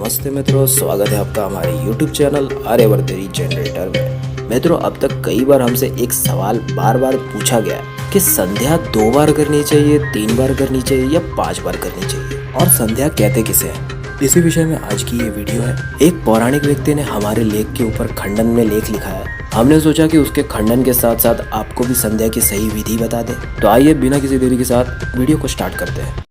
नमस्ते मित्रों, स्वागत है आपका हमारे YouTube चैनल आर्यवर्तेरी जनरेटर में। मित्रों, अब तक कई बार हमसे एक सवाल बार बार पूछा गया कि संध्या 2 बार करनी चाहिए, 3 बार करनी चाहिए या 5 बार करनी चाहिए, और संध्या कहते किसे हैं। इसी विषय में आज की ये वीडियो है। एक पौराणिक व्यक्ति ने हमारे लेख के ऊपर खंडन में लेख लिखा है। हमने सोचा कि उसके खंडन के साथ साथ आपको भी संध्या की सही विधि बता दें। तो आइए बिना किसी देरी के साथ वीडियो को स्टार्ट करते हैं।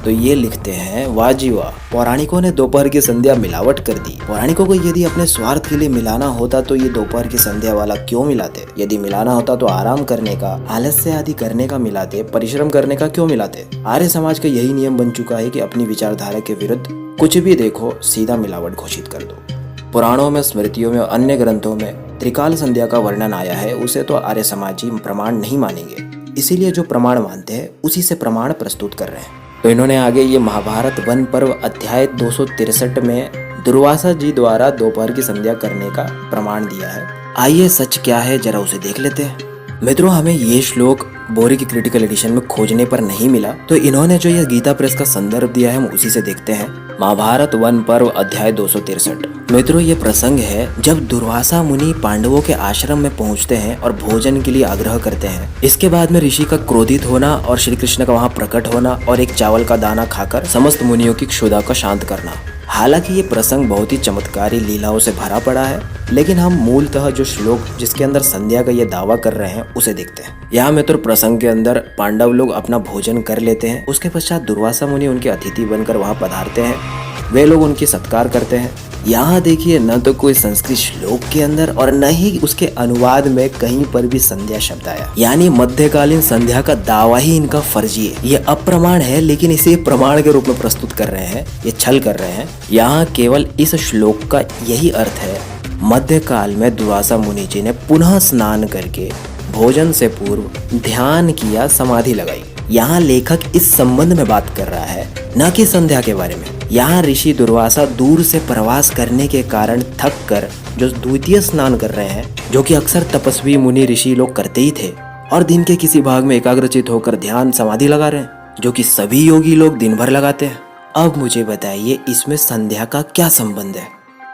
तो ये लिखते हैं, वाह जी वाह, पौराणिकों ने दोपहर की संध्या मिलावट कर दी। पौराणिकों को यदि अपने स्वार्थ के लिए मिलाना होता तो ये दोपहर की संध्या वाला क्यों मिलाते? यदि मिलाना होता तो आराम करने का, आलस्य आदि करने का मिलाते, परिश्रम करने का क्यों मिलाते? आर्य समाज का यही नियम बन चुका है कि अपनी विचारधारा के विरुद्ध कुछ भी देखो सीधा मिलावट घोषित कर दो। पुराणों में, स्मृतियों में और अन्य ग्रंथों में त्रिकाल संध्या का वर्णन आया है, उसे तो आर्य समाजी प्रमाण नहीं मानेंगे। इसीलिए जो प्रमाण मानते हैं उसी से प्रमाण प्रस्तुत कर रहे हैं। तो इन्होंने आगे ये महाभारत वन पर्व अध्याय 263 में दुर्वासा जी द्वारा दोपहर की संध्या करने का प्रमाण दिया है। आइए सच क्या है जरा उसे देख लेते हैं। मित्रों, हमें ये श्लोक बोरी की क्रिटिकल एडिशन में खोजने पर नहीं मिला, तो इन्होंने जो यह गीता प्रेस का संदर्भ दिया है हम उसी से देखते हैं। महाभारत वन पर्व अध्याय 263। मित्रों, ये प्रसंग है जब दुर्वासा मुनि पांडवों के आश्रम में पहुंचते हैं और भोजन के लिए आग्रह करते हैं। इसके बाद में ऋषि का क्रोधित होना और श्री कृष्ण का वहां प्रकट होना और एक चावल का दाना खाकर समस्त मुनियों की क्षुधा को शांत करना। हालांकि ये प्रसंग बहुत ही चमत्कारी लीलाओं से भरा पड़ा है, लेकिन हम मूलतः जो श्लोक जिसके अंदर संध्या का ये दावा कर रहे हैं उसे देखते हैं। यहाँ मित्र प्रसंग के अंदर पांडव लोग अपना भोजन कर लेते हैं। उसके पश्चात दुर्वासा मुनि उनके अतिथि बनकर वहाँ पधारते हैं। वे लोग उनकी सत्कार करते हैं। यहाँ देखिए, न तो कोई संस्कृत श्लोक के अंदर और न ही उसके अनुवाद में कहीं पर भी संध्या शब्द आया। यानी मध्यकालीन संध्या का दावा ही इनका फर्जी है। ये अप्रमाण है, लेकिन इसे प्रमाण के रूप में प्रस्तुत कर रहे हैं। ये छल कर रहे हैं। यहाँ केवल इस श्लोक का यही अर्थ है, मध्यकाल में दुर्वासा मुनि जी ने पुनः स्नान करके भोजन से पूर्व ध्यान किया, समाधि लगाई। यहाँ लेखक इस संबंध में बात कर रहा है, न कि संध्या के बारे में। यहाँ ऋषि दुर्वासा दूर से प्रवास करने के कारण थक कर जो द्वितीय स्नान कर रहे हैं, जो कि अक्सर तपस्वी मुनि ऋषि लोग करते ही थे, और दिन के किसी भाग में एकाग्रचित होकर ध्यान समाधि लगा रहे हैं, जो कि सभी योगी लोग दिन भर लगाते हैं। अब मुझे बताइए, इसमें संध्या का क्या संबंध है?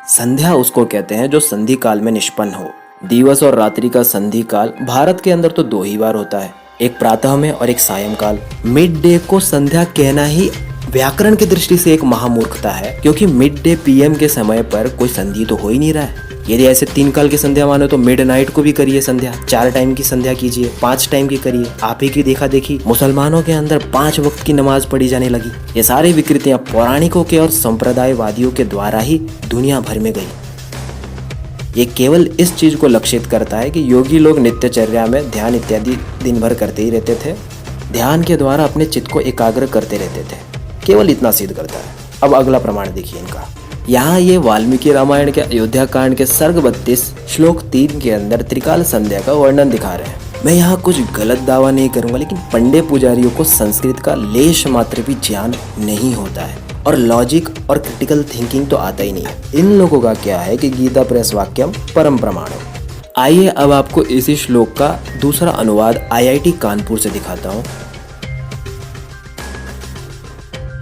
संध्या उसको कहते हैं जो संधि काल में निष्पन्न हो। दिवस और रात्रि का संधि काल भारत के अंदर तो 2 ही बार होता है, एक प्रातः में और एक सायंकाल। मिड डे को संध्या कहना ही व्याकरण की दृष्टि से एक महामूर्खता है, क्योंकि मिड डे पीएम के समय पर कोई संधि तो हो ही नहीं रहा है। यदि ऐसे 3 काल की संध्या मानो तो मिड नाइट को भी करिए संध्या, 4 टाइम की संध्या कीजिए, 5 टाइम की करिए। आप ही की देखा देखी मुसलमानों के अंदर 5 वक्त की नमाज पढ़ी जाने लगी। ये सारी विकृतियां पौराणिकों के और संप्रदायवादियों के द्वारा ही दुनिया भर में गई। ये केवल इस चीज को लक्षित करता है कि योगी लोग नित्यचर्या में ध्यान इत्यादि दिन भर करते ही रहते थे, ध्यान के द्वारा अपने चित्त को एकाग्र करते रहते थे। केवल इतना सिद्ध करता है। अब अगला प्रमाण देखिए इनका। यहाँ ये वाल्मीकि रामायण के अयोध्या कांड के सर्ग 32 श्लोक 3 के अंदर त्रिकाल संध्या का वर्णन दिखा रहे हैं। मैं यहाँ कुछ गलत दावा नहीं करूंगा, लेकिन पंडे पुजारियों को संस्कृत का लेश मात्र भी ज्ञान नहीं होता है, और लॉजिक और क्रिटिकल थिंकिंग तो आता ही नहीं है। इन लोगों का क्या है कि गीता प्रेस वाक्यम परम प्रमाणम। आइए अब आपको इसी श्लोक का दूसरा अनुवाद IIT कानपुर से दिखाता हूँ।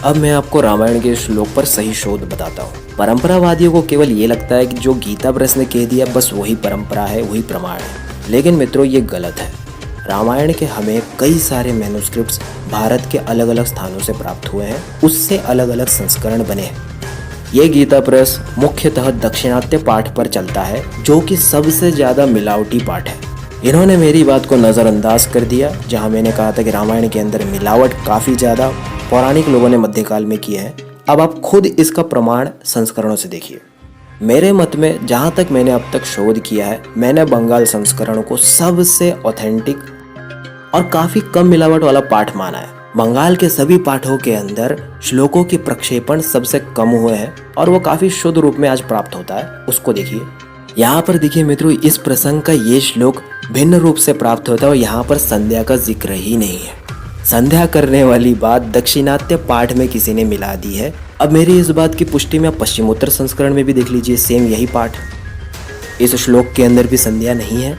अब मैं आपको रामायण के श्लोक पर सही शोध बताता हूँ। परंपरावादियों को केवल ये लगता है कि जो गीता प्रेस ने कह दिया बस वही परंपरा है, वही प्रमाण है, लेकिन मित्रों ये गलत है। रामायण के हमें कई सारे मैन्युस्क्रिप्ट्स भारत के अलग अलग स्थानों से प्राप्त हुए हैं, उससे अलग अलग संस्करण बने हैं। ये गीता प्रेस मुख्यतः दक्षिणात्य पाठ पर चलता है, जो कि सबसे ज्यादा मिलावटी पाठ है। इन्होंने मेरी बात को नजरअंदाज कर दिया, जहां मैंने कहा था कि रामायण के अंदर मिलावट काफी ज्यादा पौराणिक लोगों ने मध्यकाल में किया है। अब आप खुद इसका प्रमाण संस्करणों से देखिए। मेरे मत में जहां तक मैंने अब तक शोध किया है, मैंने बंगाल संस्करणों को सबसे ऑथेंटिक और काफी कम मिलावट वाला पाठ माना है। बंगाल के सभी पाठों के अंदर श्लोकों की प्रक्षेपण सबसे कम हुए हैं और वो काफी शुद्ध रूप में आज प्राप्त होता है। उसको देखिए। यहाँ पर देखिए मित्रों, इस प्रसंग का ये श्लोक भिन्न रूप से प्राप्त होता है और यहाँ पर संध्या का जिक्र ही नहीं है। संध्या करने वाली बात दक्षिणात्य पाठ में किसी ने मिला दी है। अब मेरी इस बात की पुष्टि में आप पश्चिमोत्तर संस्करण में भी देख लीजिए, सेम यही पाठ। इस श्लोक के अंदर भी संध्या नहीं है,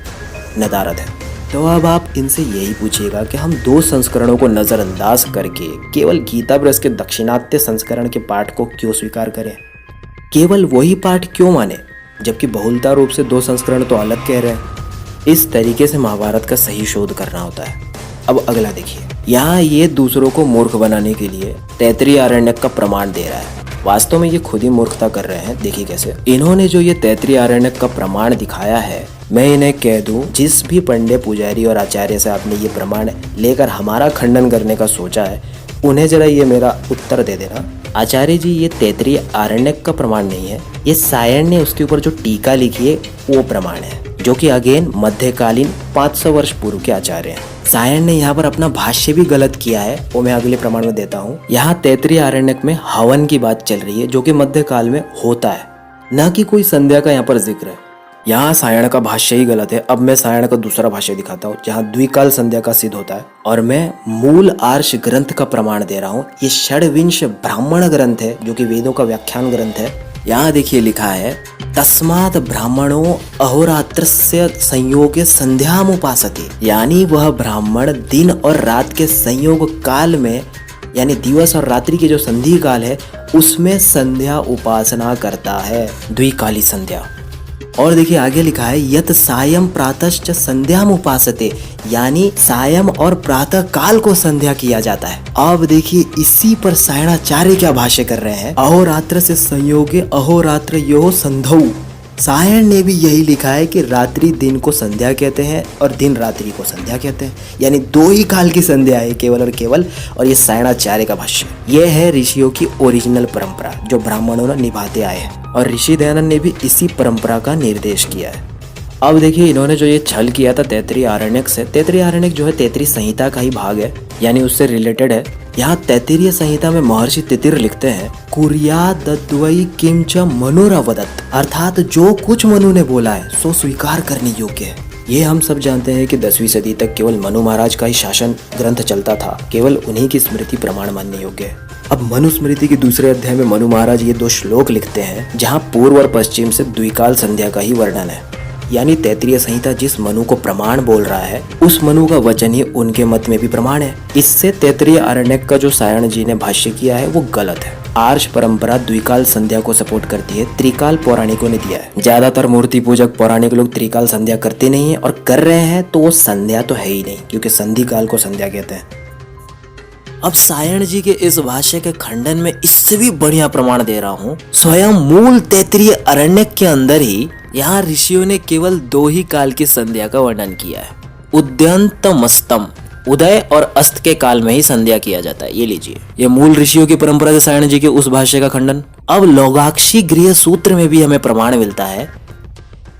नदारद है। तो अब आप इनसे यही पूछिएगा कि हम 2 संस्करणों को नजरअंदाज करके केवल गीता प्रेस के दक्षिणात्य संस्करण के पाठ को क्यों स्वीकार करें, केवल वही पाठ क्यों माने, जबकि बहुलता रूप से 2 संस्करण तो अलग कह रहे हैं। इस तरीके से महाभारत का सही शोध करना होता है। अब अगला देखिए, यहाँ ये दूसरों को मूर्ख बनाने के लिए तैत्तिरीय आरण्यक का प्रमाण दे रहा है। वास्तव में ये खुद ही मूर्खता कर रहे हैं। देखिए कैसे इन्होंने जो ये तैत्तिरीय आरण्यक का प्रमाण दिखाया है, मैं इन्हें कह दूं, जिस भी पंडे पुजारी और आचार्य से आपने ये प्रमाण लेकर हमारा खंडन करने का सोचा है, उन्हें जरा ये मेरा उत्तर दे देना। आचार्य जी, ये तैत्तिरीय आरण्यक का प्रमाण नहीं है, ये सायण ने उसके ऊपर जो टीका लिखी है वो प्रमाण है, जो कि अगेन मध्यकालीन 500 वर्ष पूर्व के आचार्य हैं। सायण ने यहाँ पर अपना भाष्य भी गलत किया है, वो मैं अगले प्रमाण में देता हूँ। यहाँ तैत्तिरीय आरण्यक में हवन की बात चल रही है, जो कि मध्यकाल में होता है, न कि कोई संध्या का यहाँ पर जिक्र है। यहाँ सायण का भाष्य ही गलत है। अब मैं सायण का दूसरा भाष्य दिखाता हूँ, जहाँ द्विकाल संध्या का सिद्ध होता है, और मैं मूल आर्ष ग्रंथ का प्रमाण दे रहा हूँ। ये षड्विंश ब्राह्मण ग्रंथ है, जो कि वेदों का व्याख्यान ग्रंथ है। यहाँ देखिए लिखा है, तस्मात् ब्राह्मणो अहोरात्रस्य संयोगे संध्यामुपासते, यानी वह ब्राह्मण दिन और रात के संयोग काल में, यानी दिवस और रात्रि के जो संधि काल है उसमें संध्या उपासना करता है, द्विकाली संध्या। और देखिए आगे लिखा है, यत सायं प्रातश्च संध्याम उपासते, यानी सायं और प्रातः काल को संध्या किया जाता है। अब देखिए इसी पर सायणाचार्य क्या भाष्य कर रहे हैं, अहोरात्र से संयोगे अहोरात्र यो संधौ। सायण ने भी यही लिखा है कि रात्रि दिन को संध्या कहते हैं और दिन रात्रि को संध्या कहते हैं, यानी 2 ही काल की संध्या है केवल और केवल। और ये सायणाचार्य का भाष्य, ये है ऋषियों की ओरिजिनल परंपरा जो ब्राह्मणों ने निभाते आए हैं, और ऋषि दयानंद ने भी इसी परंपरा का निर्देश किया है। अब देखिए इन्होंने जो ये छल किया था तैत्तिरीय आरण्यक से, तैत्तिरीय आरण्यक जो है तैत्तिरीय संहिता का ही भाग है, यानी उससे रिलेटेड है। यहाँ तैत्तिरीय संहिता में महर्षि तितिर लिखते हैं, कुर्यादद्वै किंच मनुरवदत्, अर्थात जो कुछ मनु ने बोला है सो स्वीकार करने योग्य है। ये हम सब जानते हैं कि 10वीं सदी तक केवल मनु महाराज का ही शासन ग्रंथ चलता था, केवल उन्हीं की स्मृति प्रमाण मानने योग्य है। अब मनुस्मृति के दूसरे अध्याय में मनु महाराज ये 2 श्लोक लिखते हैं, जहाँ पूर्व और पश्चिम से द्विकाल संध्या का ही वर्णन है, यानी तैत्तिरीय संहिता जिस मनु को प्रमाण बोल रहा है उस मनु का वचन ही उनके मत में भी प्रमाण है। इससे तैत्तिरीय आरण्यक का जो सायण जी ने भाष्य किया है वो गलत है। आर्ष परंपरा द्विकाल संध्या को सपोर्ट करती है, त्रिकाल पौराणिकों ने दिया है। ज्यादातर मूर्ति पूजक पौराणिक लोग त्रिकाल संध्या करते नहीं है, और कर रहे हैं तो वो संध्या तो है ही नहीं, क्योंकि संधि काल को संध्या कहते हैं। अब सायण जी के इस भाष्य के खंडन में इससे भी बढ़िया प्रमाण दे रहा हूँ। स्वयं मूल तैत्तिरीय आरण्यक के अंदर ही यहाँ ऋषियों ने केवल 2 ही काल की संध्या का वर्णन किया है। उद्यंतमस्तम, उदय और अस्त के काल में ही संध्या किया जाता है। ये लीजिए, ये मूल ऋषियों की परंपरा से सायण जी के उस भाष्य का खंडन। अब लोगाक्षी गृह सूत्र में भी हमें प्रमाण मिलता है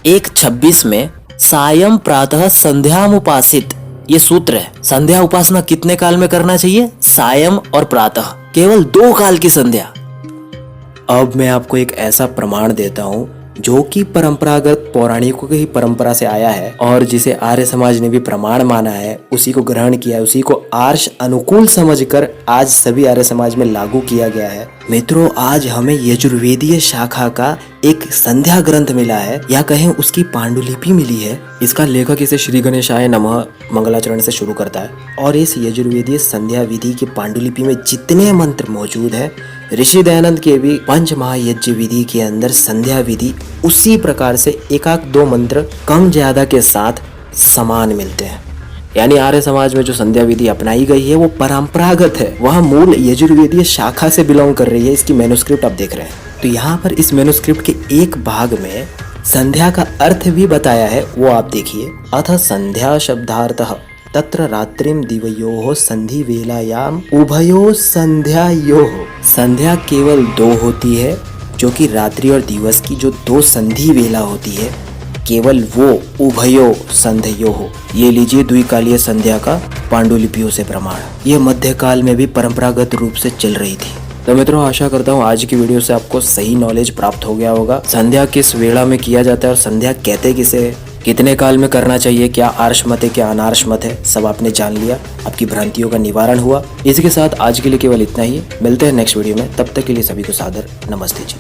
1:26 में, सायं प्रातः संध्यामुपासित, ये सूत्र है। संध्या उपासना कितने काल में करना चाहिए? सायं और प्रातः, केवल 2 काल की संध्या। अब मैं आपको एक ऐसा प्रमाण देता हूँ जो कि परंपरागत पौराणिकों की ही परंपरा से आया है, और जिसे आर्य समाज ने भी प्रमाण माना है, उसी को ग्रहण किया है, उसी को आर्ष अनुकूल समझकर आज सभी आर्य समाज में लागू किया गया है। मित्रों, आज हमें यजुर्वेदीय शाखा का एक संध्या ग्रंथ मिला है, या कहें उसकी पांडुलिपि मिली है। इसका लेखक इसे श्री गणेशाय नमः मंगलाचरण से शुरू करता है, और इस यजुर्वेदीय संध्या विधि की पांडुलिपि में जितने मंत्र मौजूद है, ऋषि दयानंद के भी पंच महायज्ञ विधि के अंदर संध्या विधि उसी प्रकार से 1-2 मंत्र कम ज्यादा के साथ समान मिलते हैं। यानी आर्य समाज में जो संध्या विधि अपनाई गई है वो परंपरागत है, वह मूल यजुर्वेदीय शाखा से बिलोंग कर रही है। इसकी मैन्युस्क्रिप्ट आप देख रहे हैं, तो यहाँ पर इस मैन्युस्क्रिप्ट के एक भाग में संध्या का अर्थ भी बताया है, वो आप देखिए। अथ संध्या शब्दार्थः तत्र रात्रिम दिवयोः संधि वेलायाम उभयो संध्यायोः। संध्या केवल 2 होती है, जो कि रात्रि और दिवस की जो 2 संधि वेला होती है, केवल वो उभयो संध्योः। ये लीजिए द्विकालीय संध्या का पांडुलिपियों से प्रमाण। ये मध्यकाल में भी परंपरागत रूप से चल रही थी। तो मित्रों, आशा करता हूँ आज की वीडियो से आपको सही नॉलेज प्राप्त हो गया होगा। संध्या किस वेला में किया जाता है और संध्या कहते किसे, कितने काल में करना चाहिए, क्या आर्ष मत है क्या अनार्ष मत है, सब आपने जान लिया। आपकी भ्रांतियों का निवारण हुआ। इसी के साथ आज के लिए केवल इतना ही। मिलते हैं नेक्स्ट वीडियो में, तब तक के लिए सभी को सादर नमस्ते जी।